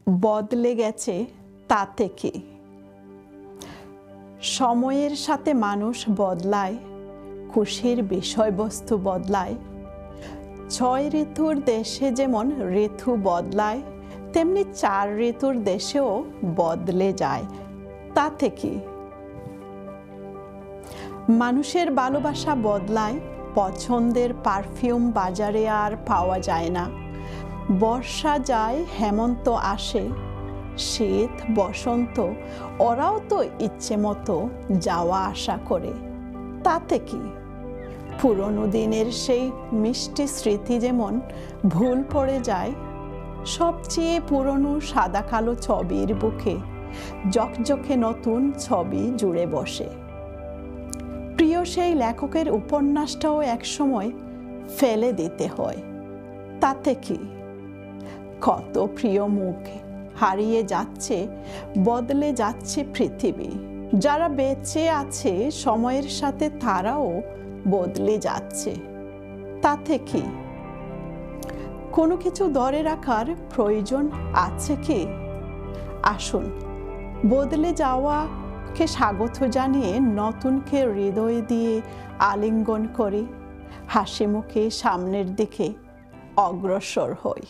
বদলে গেছে তাতে কি? সময়ের সাথে মানুষ বদলায়, খুশির বিষয়বস্তু বদলায়। 6 ঋতুর দেশে যেমন ঋতু বদলায়, তেমনি 4 ঋতুর দেশেও বদলে যায়। তাতে কি? মানুষের ভালোবাসা বদলায়, পছন্দের পারফিউম বাজারে আর পাওয়া যায় না। বর্ষা যায়, হেমন্ত আসে, শীত বসন্ত ওরাও তো ইচ্ছে মতো যাওয়া আসা করে। তাতে কি? পুরনো দিনের সেই মিষ্টি স্মৃতি যেমন ভুল পড়ে যায়, সবচেয়ে পুরনো সাদা কালো ছবির বুকে জকজকে নতুন ছবি জুড়ে বসে। প্রিয় সেই লেখকের উপন্যাসটাও একসময় ফেলে দিতে হয়। তাতে কি? কত প্রিয় মুখ হারিয়ে যাচ্ছে, বদলে যাচ্ছে পৃথিবী। যারা বেঁচে আছে সময়ের সাথে তারাও বদলে যাচ্ছে। তাতে কি? কোনো কিছু ধরে রাখার প্রয়োজন আছে কি? আসুন বদলে যাওয়াকে স্বাগত জানিয়ে নতুনকে হৃদয় দিয়ে আলিঙ্গন করি, হাসি মুখে সামনের দিকে অগ্রসর হই।